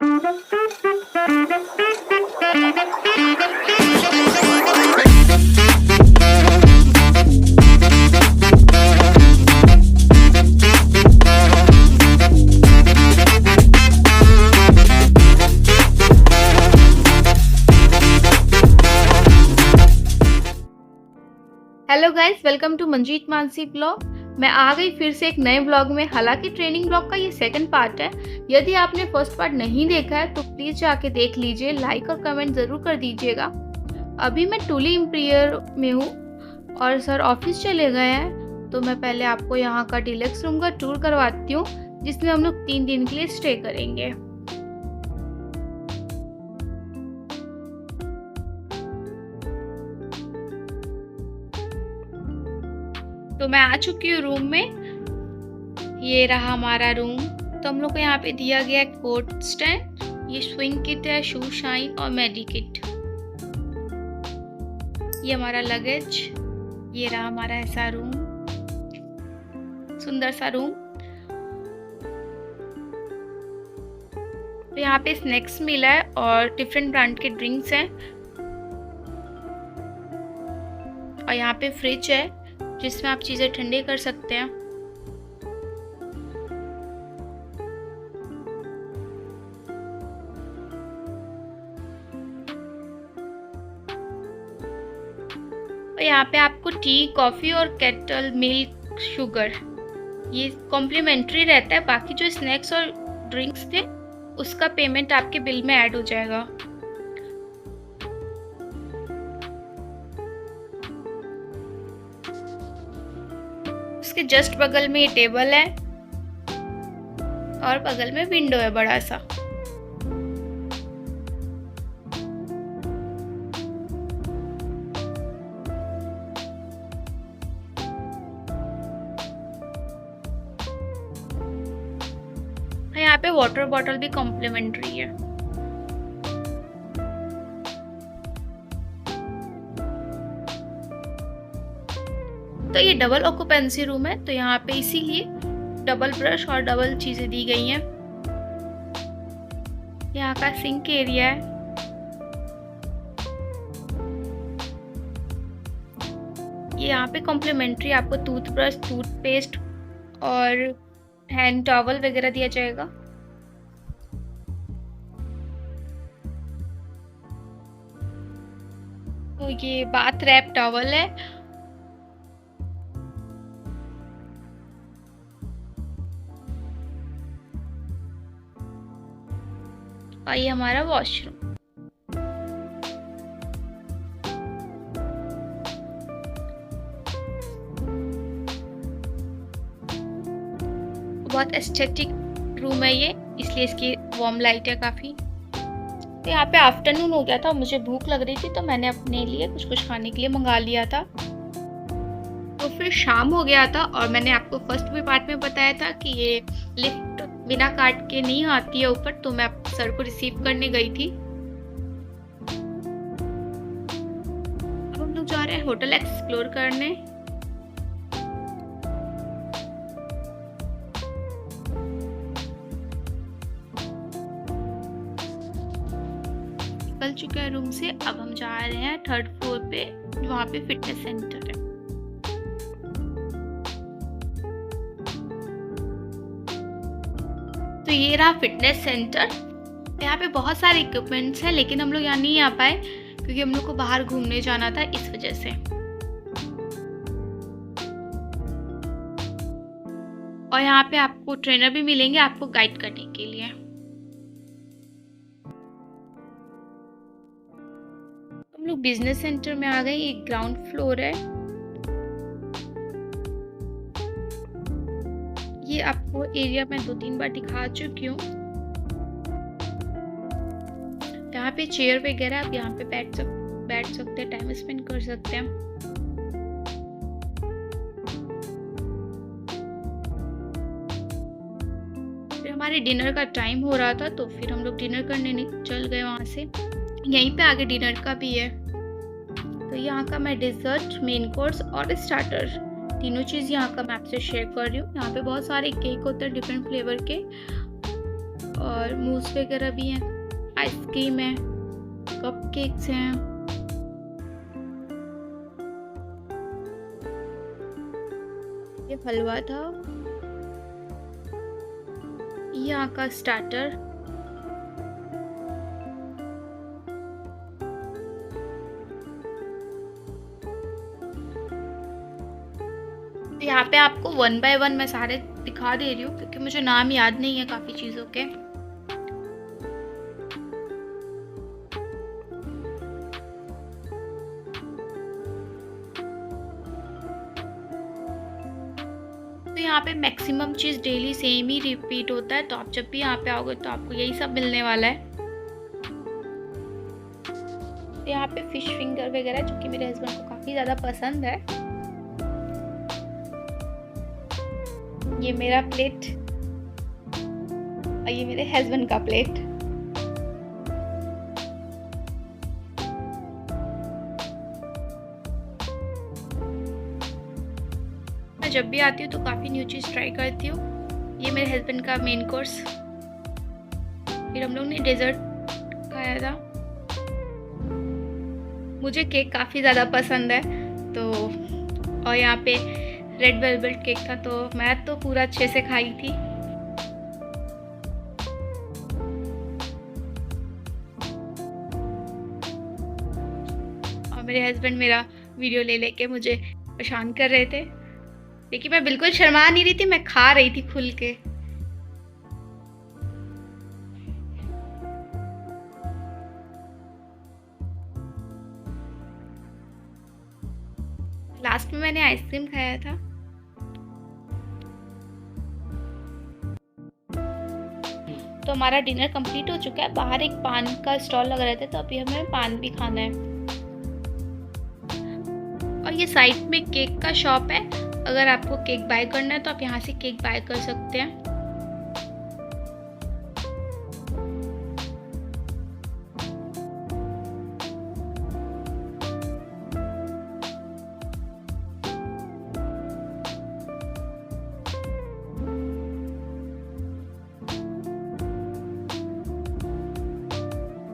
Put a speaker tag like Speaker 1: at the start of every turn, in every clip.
Speaker 1: Hello guys, welcome to Manjeet Mansi blog. मैं आ गई फिर से एक नए ब्लॉग में। हालांकि ट्रेनिंग ब्लॉग का ये सेकंड पार्ट है। यदि आपने फर्स्ट पार्ट नहीं देखा है तो प्लीज़ जाके देख लीजिए, लाइक और कमेंट ज़रूर कर दीजिएगा। अभी मैं टुली इंपीरियल में हूँ और सर ऑफिस चले गए हैं, तो मैं पहले आपको यहाँ का डिलक्स रूम का टूर करवाती हूँ, जिसमें हम लोग 3 दिन के लिए स्टे करेंगे। तो मैं आ चुकी हूँ रूम में। ये रहा हमारा रूम। तो हम लोग को यहाँ पे दिया गया है कोट स्टैंड, ये स्विंग किट है, शू शाइन और मेडी किट। ये हमारा लगेज। ये रहा हमारा ऐसा रूम, सुंदर सा रूम। तो यहाँ पे स्नैक्स मिला है और डिफरेंट ब्रांड के ड्रिंक्स हैं। और यहाँ पे फ्रिज है जिसमें आप चीज़ें ठंडे कर सकते हैं। और यहाँ पे आपको टी, कॉफ़ी और केटल मिल्क, शुगर ये कॉम्प्लीमेंट्री रहता है। बाकी जो स्नैक्स और ड्रिंक्स थे उसका पेमेंट आपके बिल में ऐड हो जाएगा। उसके जस्ट बगल में ये टेबल है और बगल में विंडो है बड़ा सा। यहाँ पे वाटर बॉटल भी कॉम्प्लीमेंट्री है। तो ये डबल ऑक्यूपेंसी रूम है, तो यहाँ पे इसीलिए डबल ब्रश और डबल चीजें दी गई हैं। यहाँ का सिंक एरिया है। ये यहाँ पे कॉम्प्लीमेंट्री आपको टूथब्रश, टूथपेस्ट और हैंड टॉवल वगैरह दिया जाएगा। तो ये बाथ रैप टॉवल है। और ये हमारा वॉशरूम। बहुत एस्थेटिक रूम है ये, इसलिए इसकी वार्म लाइट है काफ़ी। तो यहाँ पे आफ्टरनून हो गया था, मुझे भूख लग रही थी तो मैंने अपने लिए कुछ खाने के लिए मंगा लिया था। तो फिर शाम हो गया था और मैंने आपको फर्स्ट भी पार्ट में बताया था कि ये लिफ्ट बिना कार्ड के नहीं आती है ऊपर, तो मैं सर को रिसीव करने गई थी। अब हम लोग जा रहे हैं होटल एक्सप्लोर करने। निकल चुके हैं रूम से। अब हम जा रहे हैं 3rd फ्लोर पे, वहाँ पे फिटनेस सेंटर है। तो ये रहा फिटनेस सेंटर। यहाँ पे बहुत सारे इक्विपमेंट्स हैं, लेकिन हम लोग यहाँ नहीं आ पाए क्योंकि हम लोग को बाहर घूमने जाना था, इस वजह से। और यहाँ पे आपको ट्रेनर भी मिलेंगे आपको गाइड करने के लिए। हम लोग बिजनेस सेंटर में आ गए। ये ग्राउंड फ्लोर है। ये आपको एरिया मैं 2-3 बार दिखा चुकी हूँ। यहाँ पे चेयर वगैरह, आप यहाँ पे बैठ सकते हैं, टाइम स्पेंड कर सकते हैं। फिर हमारे डिनर का टाइम हो रहा था, तो फिर हम लोग डिनर करने चल गए वहाँ से। यहीं पे आगे डिनर का भी है। तो यहाँ का मैं डिजर्ट, मेन कोर्स और स्टार्टर तीनों चीज़ यहाँ का मैं आपसे शेयर कर रही हूँ। यहाँ पे बहुत सारे केक होते हैं डिफरेंट फ्लेवर के। और मूस वगैरह भी हैं, आइसक्रीम है, कपकेक्स हैं। ये हलवा था, ये यहाँ का स्टार्टर। यहाँ पे आपको 1 बाय 1 मैं सारे दिखा दे रही हूँ क्योंकि मुझे नाम याद नहीं है काफ़ी चीज़ों के। तो यहाँ पे मैक्सिमम चीज़ डेली सेम ही रिपीट होता है, तो आप जब भी यहाँ पे आओगे तो आपको यही सब मिलने वाला है। तो यहाँ पे फिश फिंगर वगैरह जो कि मेरे हस्बैंड को काफ़ी ज़्यादा पसंद है। ये मेरा प्लेट और ये मेरे हस्बैंड का प्लेट। मैं जब भी आती हूँ तो काफ़ी न्यू चीज़ ट्राई करती हूँ। ये मेरे हस्बैंड का मेन कोर्स। फिर हम लोग ने डेजर्ट खाया था। मुझे केक काफ़ी ज़्यादा पसंद है, तो और यहाँ पे रेड वेलवेट केक था, तो मैं तो पूरा अच्छे से खाई थी। और मेरे हस्बैंड मेरा वीडियो ले लेके मुझे परेशान कर रहे थे, लेकिन मैं बिल्कुल शर्मा नहीं रही थी, मैं खा रही थी खुल के। लास्ट में मैंने आइसक्रीम खाया था। तो हमारा डिनर कंप्लीट हो चुका है। बाहर एक पान का स्टॉल लगा रहता है, तो अभी हमें पान भी खाना है। और ये साइड में केक का शॉप है, अगर आपको केक बाय करना है तो आप यहाँ से केक बाय कर सकते हैं।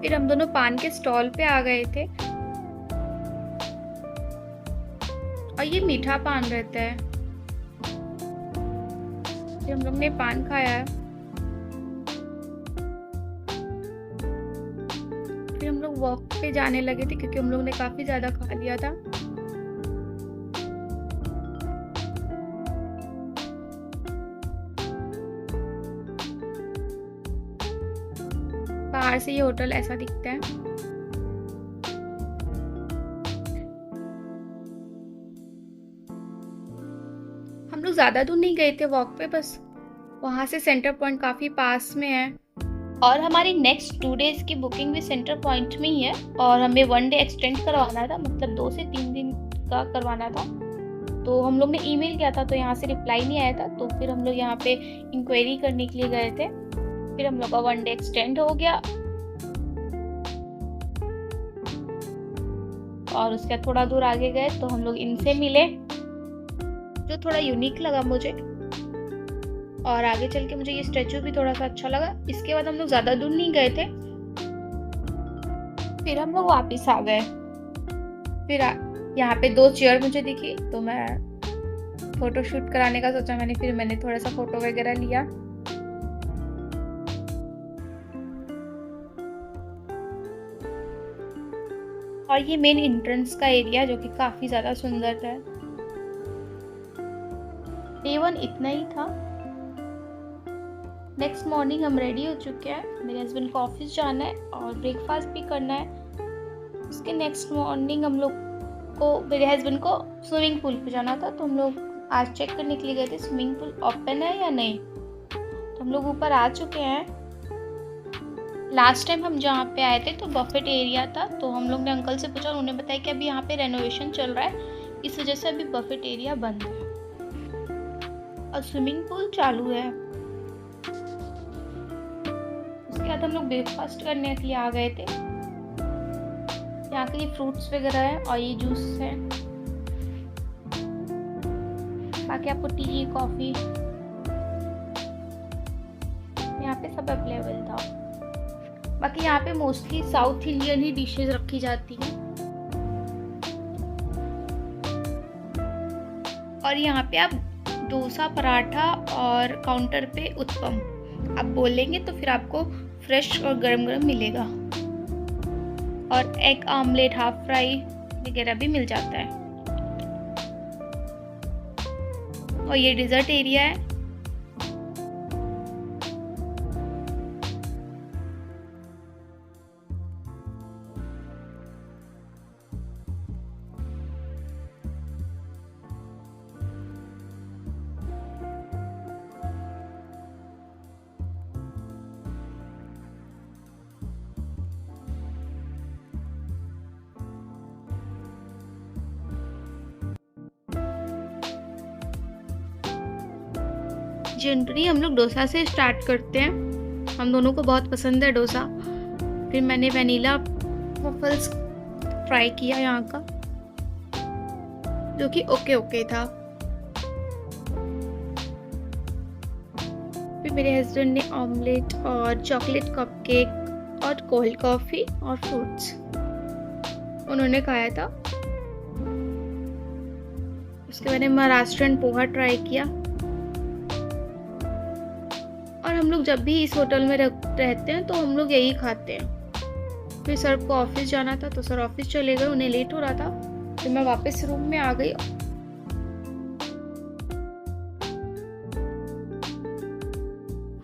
Speaker 1: फिर हम दोनों पान के स्टॉल पे आ गए थे, और ये मीठा पान रहता है। फिर हम लोग ने पान खाया। फिर हम लोग वॉक पे जाने लगे थे क्योंकि हम लोग ने काफी ज्यादा खा लिया था। बाहर से ये होटल ऐसा दिखता है। हम लोग ज़्यादा दूर नहीं गए थे वॉक पे, बस वहाँ से सेंटर पॉइंट काफ़ी पास में है। और हमारी नेक्स्ट 2 डेज़ की बुकिंग भी सेंटर पॉइंट में ही है, और हमें 1 डे एक्सटेंड करवाना था, मतलब 2 से 3 दिन का करवाना था। तो हम लोग ने ईमेल किया था, तो यहाँ से रिप्लाई नहीं आया था, तो फिर हम लोग यहाँ पे इंक्वायरी करने के लिए गए थे। फिर हम लोग का 1 डे एक्सटेंड हो गया, और उसके थोड़ा दूर आगे गए तो हम लोग इनसे मिले, जो थोड़ा यूनिक लगा मुझे। और आगे चल के मुझे ये स्टैचू भी थोड़ा सा अच्छा लगा। इसके बाद हम लोग ज़्यादा दूर नहीं गए थे, फिर हम लोग वापस आ गए। फिर यहाँ पे 2 चेयर मुझे दिखी, तो मैं फ़ोटो शूट कराने का सोचा मैंने। फिर मैंने थोड़ा सा फ़ोटो वगैरह लिया। और ये मेन एंट्रेंस का एरिया जो कि काफ़ी ज़्यादा सुंदर था। डे 1 इतना ही था। नेक्स्ट मॉर्निंग हम रेडी हो चुके हैं। मेरे हस्बैंड को ऑफिस जाना है और ब्रेकफास्ट भी करना है। उसके नेक्स्ट मॉर्निंग हम लोग को, मेरे हस्बैंड को स्विमिंग पूल पे जाना था, तो हम लोग आज चेक करने के लिए गए थे स्विमिंग पूल ओपन है या नहीं। तो हम लोग ऊपर आ चुके हैं। लास्ट टाइम हम जहाँ पे आए थे तो बफेट एरिया था, तो हम लोग ने अंकल से पूछा, उन्होंने बताया कि अभी यहाँ पे रेनोवेशन चल रहा है, इस वजह से अभी बफेट एरिया बंद है और स्विमिंग पूल चालू है। उसके बाद हम लोग ब्रेकफास्ट करने के लिए आ गए थे। यहाँ के ये फ्रूट्स वगैरह है और ये जूस है, बाकी आपको टी कॉफ़ी यहाँ पे सब अवेलेबल है। बाकी यहाँ पे मोस्टली साउथ इंडियन ही डिशेज रखी जाती हैं। और यहाँ पे आप डोसा, पराठा और काउंटर पे उत्पम आप बोलेंगे तो फिर आपको फ्रेश और गरम गरम मिलेगा। और एग आमलेट, हाफ फ्राई वगैरह भी मिल जाता है। और ये डिज़र्ट एरिया है। जनरली हम लोग डोसा से स्टार्ट करते हैं, हम दोनों को बहुत पसंद है डोसा। फिर मैंने वनीला वफल्स ट्राई किया यहाँ का, जो कि ओके था। फिर मेरे हस्बैंड ने ऑमलेट और चॉकलेट कपकेक और कोल्ड कॉफ़ी और फ्रूट्स उन्होंने खाया था। उसके बाद महाराष्ट्रन पोहा ट्राई किया। और हम लोग जब भी इस होटल में रहते हैं तो हम लोग यही खाते हैं। फिर सर को ऑफिस जाना था तो सर ऑफिस चले गए, उन्हें लेट हो रहा था। फिर मैं वापस रूम में आ गई।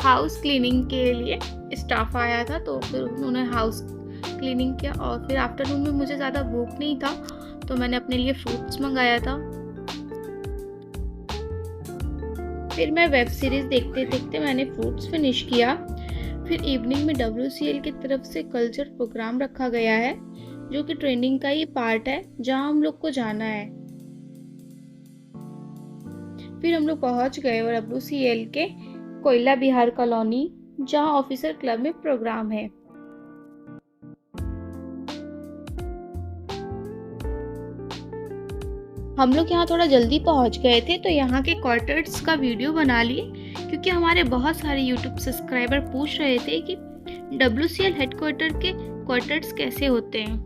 Speaker 1: हाउस क्लीनिंग के लिए स्टाफ आया था तो फिर उन्होंने हाउस क्लीनिंग किया। और फिर आफ्टरनून में मुझे ज़्यादा भूख नहीं था तो मैंने अपने लिए फ्रूट्स मंगाया था। फिर मैं वेब सीरीज़ देखते देखते मैंने फ्रूट्स फिनिश किया। फिर इवनिंग में WCL की तरफ से कल्चर प्रोग्राम रखा गया है, जो कि ट्रेनिंग का ही पार्ट है, जहां हम लोग को जाना है। फिर हम लोग पहुंच गए और WCL के कोयला बिहार कॉलोनी, जहां ऑफिसर क्लब में प्रोग्राम है। हम लोग यहाँ थोड़ा जल्दी पहुँच गए थे तो यहाँ के क्वार्टर्स का वीडियो बना लिए, क्योंकि हमारे बहुत सारे YouTube सब्सक्राइबर पूछ रहे थे कि WCL हेडक्वार्टर के क्वार्टर्स कैसे होते हैं।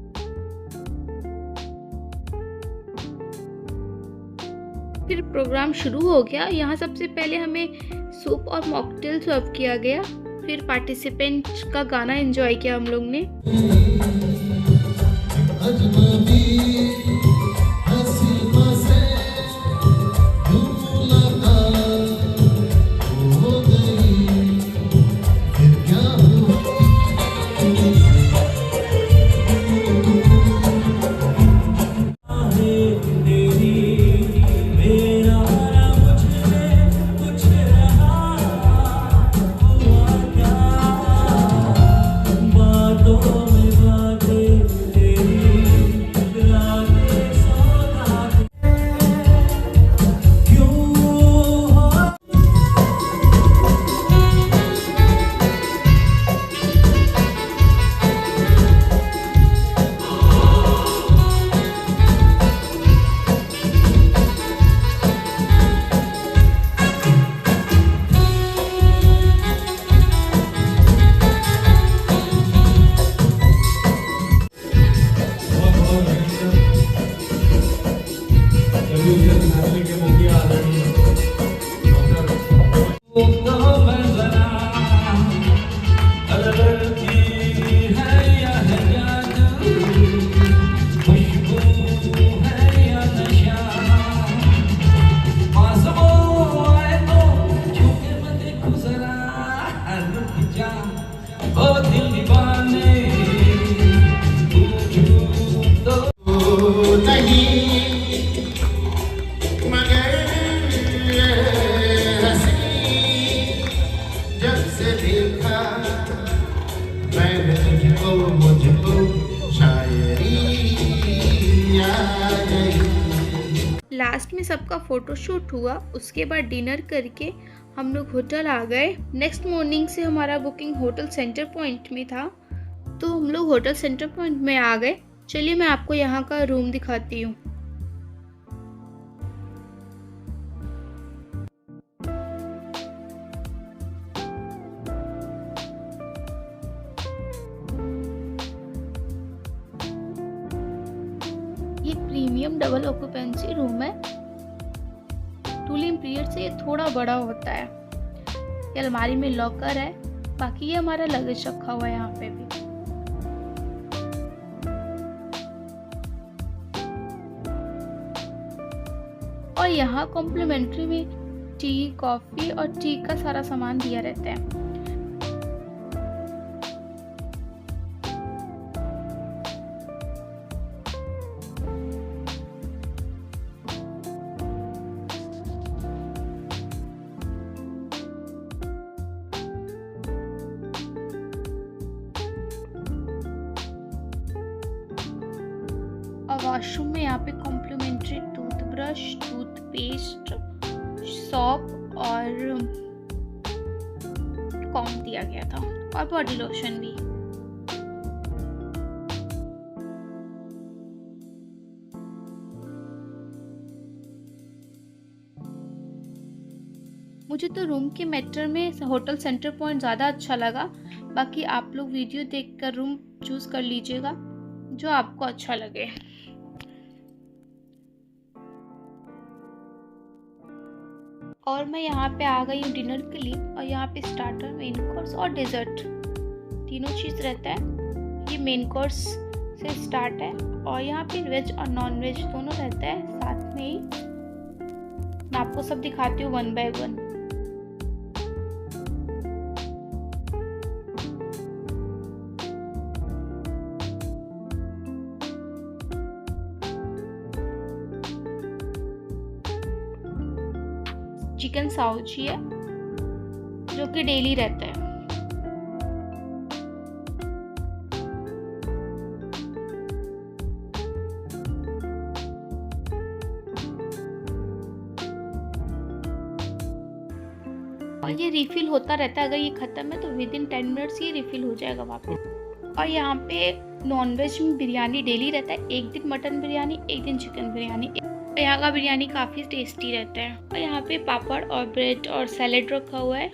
Speaker 1: फिर प्रोग्राम शुरू हो गया। यहाँ सबसे पहले हमें सूप और मॉकटेल सर्व किया गया। फिर पार्टिसिपेंट का गाना एंजॉय किया हम लोग ने। लास्ट में सबका फोटोशूट हुआ। उसके बाद डिनर करके हम लोग होटल आ गए। नेक्स्ट मॉर्निंग से हमारा बुकिंग होटल सेंटर पॉइंट में था, तो हम लोग होटल सेंटर पॉइंट में आ गए। चलिए मैं आपको यहाँ का रूम दिखाती हूँ। प्रीमियम डबल ऑक्यूपेंसी रूम है। टूलिंग पीरियड से ये थोड़ा बड़ा होता है। ये अलमारी में लॉकर है। बाकी ये हमारा लगेज रखा हुआ है यहाँ पे भी। और यहाँ कॉम्प्लीमेंट्री में टी, कॉफी और टी का सारा सामान दिया रहता है। और वॉशरूम में यहाँ पे कॉम्प्लीमेंट्री टूथब्रश, टूथपेस्ट, सॉप और कॉम्ब दिया गया था और बॉडी लोशन भी। मुझे तो रूम के मैटर में होटल सेंटर पॉइंट ज़्यादा अच्छा लगा। बाकी आप लोग वीडियो देखकर रूम चूज़ कर लीजिएगा जो आपको अच्छा लगे। और मैं यहाँ पे आ गई हूँ डिनर के लिए। और यहाँ पे स्टार्टर, मेन कोर्स और डेजर्ट तीनों चीज़ रहता है। ये मेन कोर्स से स्टार्ट है और यहाँ पे वेज और नॉन वेज दोनों रहता है साथ में ही। मैं आपको सब दिखाती हूँ 1 by 1। चिकन साउची है जो कि डेली रहता है। और ये रिफिल होता रहता है। अगर ये खत्म है तो विद इन 10 मिनट्स ये रिफिल हो जाएगा वापस। और यहाँ पे नॉनवेज में बिरयानी डेली रहता है। एक दिन मटन बिरयानी, एक दिन चिकन बिरयानी। यहाँ का बिरयानी काफ़ी टेस्टी रहता है। और यहाँ पे पापड़ और ब्रेड और सैलेड रखा हुआ है।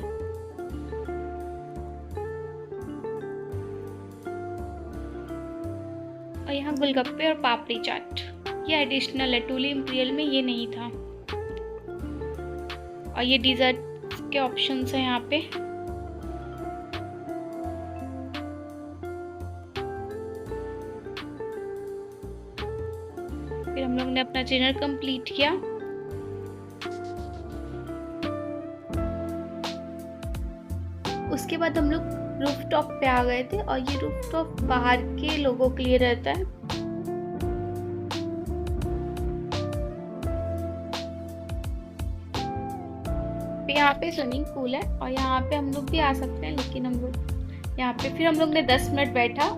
Speaker 1: और यहाँ गोलगप्पे और पापड़ी चाट ये एडिशनल है। टूली इम्पीरियल में ये नहीं था। और ये डिज़र्ट के ऑप्शंस हैं यहाँ पे। फिर हम लोग ने अपना डिनर कंप्लीट किया। उसके बाद हम लोग रूफटॉप पे आ गए थे। और ये रूफटॉप बाहर के लोगों के लिए रहता है। यहाँ पे स्विमिंग पूल है और यहाँ पे हम लोग भी आ सकते हैं। लेकिन हम लोग यहाँ पे फिर हम लोग ने 10 मिनट बैठा।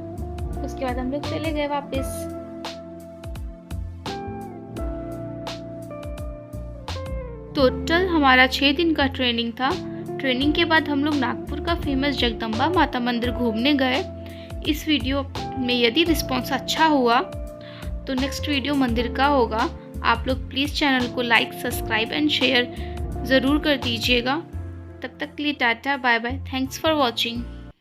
Speaker 1: उसके बाद हम लोग चले गए वापस। टोटल हमारा 6 दिन का ट्रेनिंग था। ट्रेनिंग के बाद हम लोग नागपुर का फेमस जगदम्बा माता मंदिर घूमने गए। इस वीडियो में यदि रिस्पॉन्स अच्छा हुआ तो नेक्स्ट वीडियो मंदिर का होगा। आप लोग प्लीज़ चैनल को लाइक, सब्सक्राइब एंड शेयर ज़रूर कर दीजिएगा। तब तक के लिए tata, bye bye, thanks for watching.